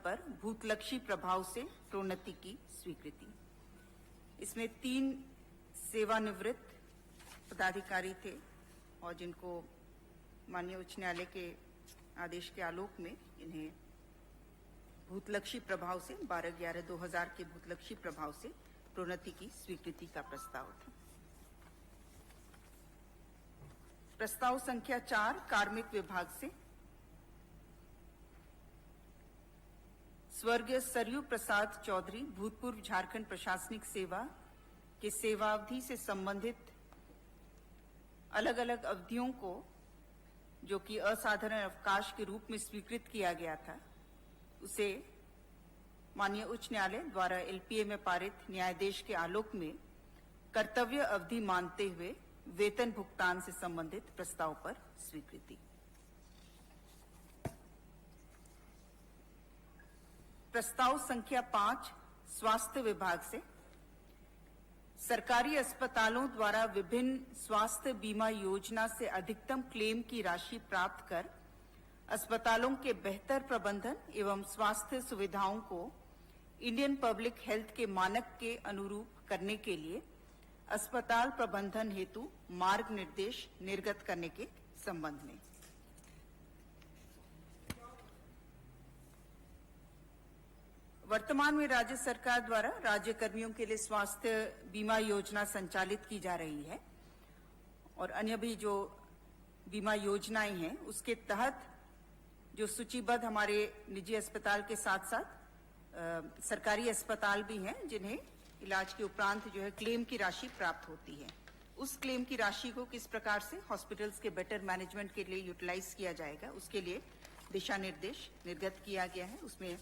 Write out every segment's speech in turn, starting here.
पर भूतलक्षी प्रभाव से प्रोन्नति की स्वीकृति। इसमें 3 सेवानिवृत्त पदाधिकारी थे और जिनको माननीय उच्च न्यायालय के आदेश के आलोक में इन्हें भूतलक्षी प्रभाव से 12/11/2000 के भूतलक्षी प्रभाव से प्रोन्नति की स्वीकृति का प्रस्ताव था। प्रस्ताव संख्या 4 कार्मिक विभाग से स्वर्गीय सरयू प्रसाद चौधरी भूतपूर्व झारखंड प्रशासनिक सेवा के सेवावधि से संबंधित अलग अलग अवधियों को जो कि असाधारण अवकाश के रूप में स्वीकृत किया गया था, उसे माननीय उच्च न्यायालय द्वारा एलपीए में पारित न्यायादेश के आलोक में कर्तव्य अवधि मानते हुए वेतन भुगतान से संबंधित प्रस्ताव पर स्वीकृति। प्रस्ताव संख्या 5 स्वास्थ्य विभाग से सरकारी अस्पतालों द्वारा विभिन्न स्वास्थ्य बीमा योजना से अधिकतम क्लेम की राशि प्राप्त कर अस्पतालों के बेहतर प्रबंधन एवं स्वास्थ्य सुविधाओं को इंडियन पब्लिक हेल्थ के मानक के अनुरूप करने के लिए अस्पताल प्रबंधन हेतु मार्ग निर्देश निर्गत करने के संबंध में। वर्तमान में राज्य सरकार द्वारा राज्य कर्मियों के लिए स्वास्थ्य बीमा योजना संचालित की जा रही है और अन्य भी जो बीमा योजनाएं हैं उसके तहत जो सूचीबद्ध हमारे निजी अस्पताल के साथ साथ सरकारी अस्पताल भी हैं जिन्हें इलाज के उपरांत जो है क्लेम की राशि प्राप्त होती है, उस क्लेम की राशि को किस प्रकार से हॉस्पिटल्स के बेटर मैनेजमेंट के लिए यूटिलाइज किया जाएगा उसके लिए दिशा निर्देश निर्गत किया गया है। उसमें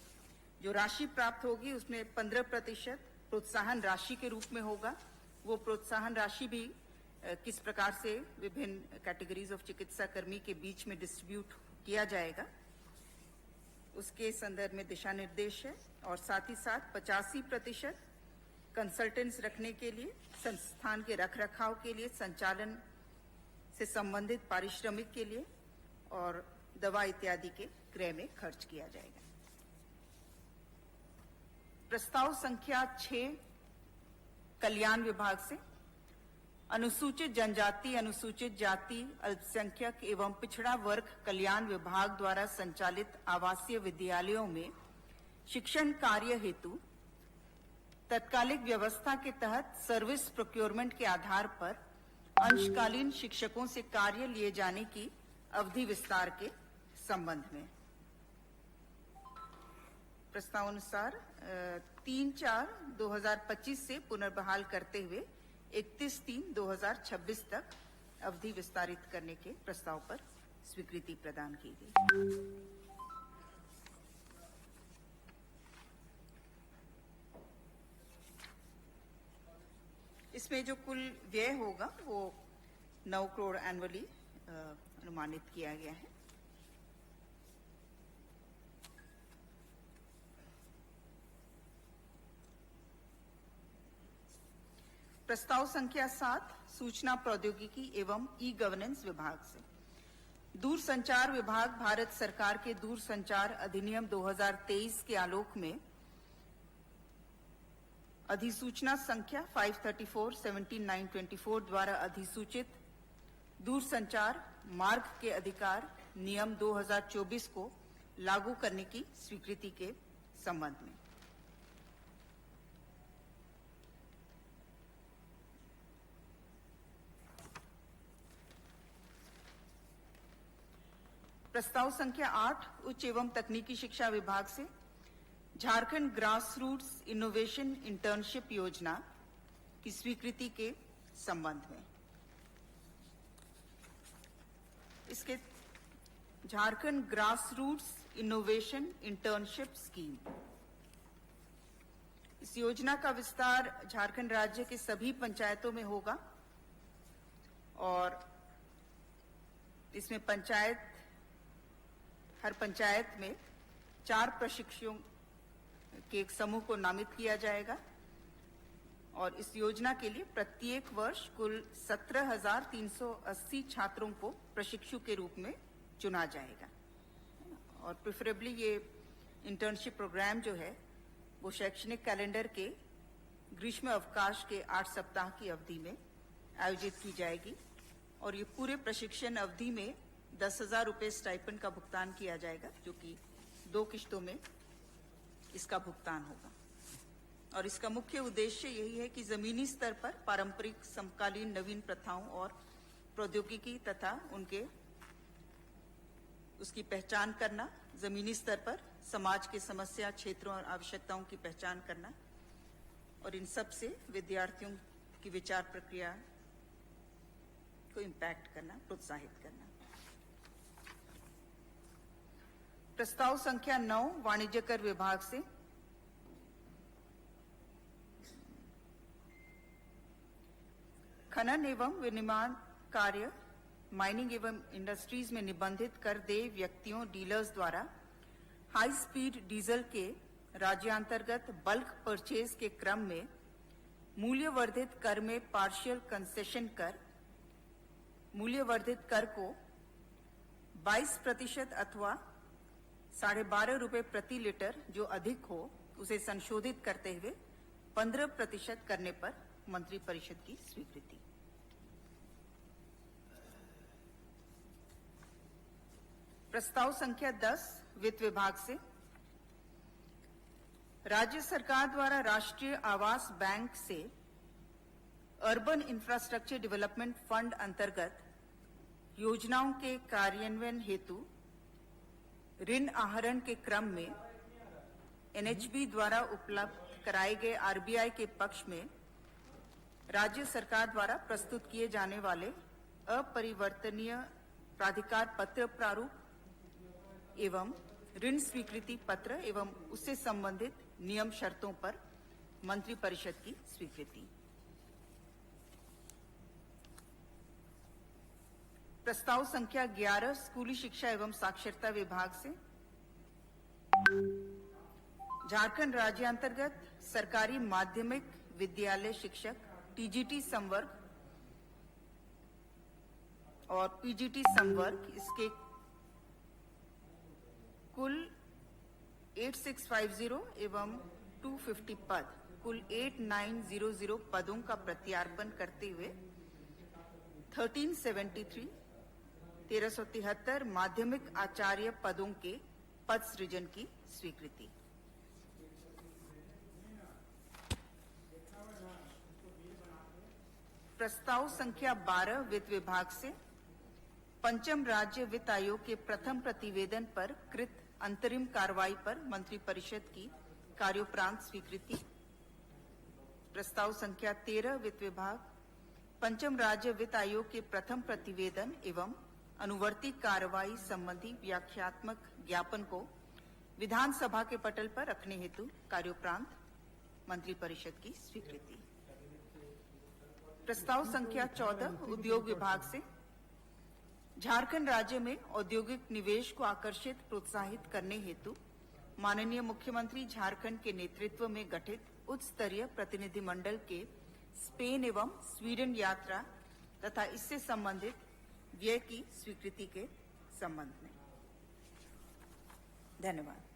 जो राशि प्राप्त होगी उसमें 15% प्रोत्साहन राशि के रूप में होगा। वो प्रोत्साहन राशि भी किस प्रकार से विभिन्न कैटेगरीज ऑफ चिकित्सा कर्मी के बीच में डिस्ट्रीब्यूट किया जाएगा उसके संदर्भ में दिशा निर्देश है। और साथ ही साथ 85% कंसल्टेंट्स रखने के लिए, संस्थान के रखरखाव के लिए, संचालन से संबंधित पारिश्रमिक के लिए और दवा इत्यादि के क्रय में खर्च किया जाएगा। प्रस्ताव संख्या 6 कल्याण विभाग से अनुसूचित जनजाति, अनुसूचित जाति, अल्पसंख्यक एवं पिछड़ा वर्ग कल्याण विभाग द्वारा संचालित आवासीय विद्यालयों में शिक्षण कार्य हेतु तत्कालिक व्यवस्था के तहत सर्विस प्रोक्योरमेंट के आधार पर अंशकालीन शिक्षकों से कार्य लिए जाने की अवधि विस्तार के संबंध में प्रस्ताव अनुसार 3/4/2025 से पुनर्बहाल करते हुए 31/3/2026 तक अवधि विस्तारित करने के प्रस्ताव पर स्वीकृति प्रदान की गई। इसमें जो कुल व्यय होगा वो 9 करोड़ एनुअली अनुमानित किया गया है। प्रस्ताव संख्या 7 सूचना प्रौद्योगिकी एवं ई गवर्नेंस विभाग से दूरसंचार विभाग भारत सरकार के दूरसंचार अधिनियम 2023 के आलोक में अधिसूचना संख्या 534/17/924 द्वारा अधिसूचित दूरसंचार मार्ग के अधिकार नियम 2024 को लागू करने की स्वीकृति के संबंध में प्रस्ताव संख्या 8 उच्च एवं तकनीकी शिक्षा विभाग से Jharkhand grass roots innovation internship योजना की स्वीकृति के संबंध में। इसके Jharkhand grass roots innovation internship scheme, इस योजना का विस्तार झारखंड राज्य के सभी पंचायतों में होगा और इसमें हर पंचायत में 4 प्रशिक्षुओं के एक समूह को नामित किया जाएगा और इस योजना के लिए प्रत्येक वर्ष कुल 17,380 छात्रों को प्रशिक्षु के रूप में चुना जाएगा और प्रेफरेबली ये इंटर्नशिप प्रोग्राम जो है वो शैक्षणिक कैलेंडर के ग्रीष्म अवकाश के 8 सप्ताह की अवधि में आयोजित की जाएगी और ये पूरे प्रशिक्षण अवधि में 10,000 रुपये स्टाइपेंड का भुगतान किया जाएगा, जो कि 2 किश्तों में इसका भुगतान होगा। और इसका मुख्य उद्देश्य यही है कि जमीनी स्तर पर पारंपरिक समकालीन नवीन प्रथाओं और प्रौद्योगिकी तथा उसकी पहचान करना, जमीनी स्तर पर समाज के समस्या क्षेत्रों और आवश्यकताओं की पहचान करना और इन सब से विद्यार्थियों की विचार प्रक्रिया को इम्पैक्ट करना, प्रोत्साहित करना। प्रस्ताव संख्या 9 वाणिज्य कर विभाग से खनन एवं विनिर्माण कार्य, माइनिंग एवं इंडस्ट्रीज में निबंधित कर देय व्यक्तियों डीलर्स द्वारा हाई स्पीड डीजल के राज्यांतर्गत बल्क परचेज के क्रम में मूल्यवर्धित कर में पार्शियल कंसेशन कर, मूल्यवर्धित कर को 22% अथवा 12.5 रुपये प्रति लीटर जो अधिक हो उसे संशोधित करते हुए 15% करने पर मंत्रिपरिषद की स्वीकृति। प्रस्ताव संख्या 10 वित्त विभाग से राज्य सरकार द्वारा राष्ट्रीय आवास बैंक से अर्बन इंफ्रास्ट्रक्चर डेवलपमेंट फंड अंतर्गत योजनाओं के कार्यान्वयन हेतु ऋण आहरण के क्रम में एनएचबी द्वारा उपलब्ध कराए गए आरबीआई के पक्ष में राज्य सरकार द्वारा प्रस्तुत किए जाने वाले अपरिवर्तनीय प्राधिकार पत्र प्रारूप एवं ऋण स्वीकृति पत्र एवं उससे संबंधित नियम शर्तों पर मंत्रिपरिषद की स्वीकृति। प्रस्ताव संख्या 11 स्कूली शिक्षा एवं साक्षरता विभाग से झारखंड राज्य अंतर्गत सरकारी माध्यमिक विद्यालय शिक्षक टीजीटी संवर्ग और पीजीटी संवर्ग इसके कुल 8650 एवं 250 पद, कुल 8900 पदों का प्रत्यार्पण करते हुए 1373 माध्यमिक आचार्य पदों के पद सृजन की स्वीकृति। प्रस्ताव संख्या 12 वित्त विभाग से पंचम राज्य वित्त आयोग के प्रथम प्रतिवेदन पर कृत अंतरिम कार्रवाई पर मंत्रिपरिषद की कार्योपरांत स्वीकृति। प्रस्ताव संख्या 13 वित्त विभाग पंचम राज्य वित्त आयोग के प्रथम प्रतिवेदन एवं अनुवर्ती कार्रवाई संबंधी व्याख्यात्मक ज्ञापन को विधानसभा के पटल पर रखने हेतु कार्योपरांत मंत्रिपरिषद की स्वीकृति। प्रस्ताव संख्या 14 उद्योग विभाग से झारखंड राज्य में औद्योगिक निवेश को आकर्षित प्रोत्साहित करने हेतु माननीय मुख्यमंत्री झारखंड के नेतृत्व में गठित उच्च स्तरीय प्रतिनिधिमंडल के स्पेन एवं स्वीडन यात्रा तथा इससे संबंधित व्यय की स्वीकृति के संबंध में। धन्यवाद।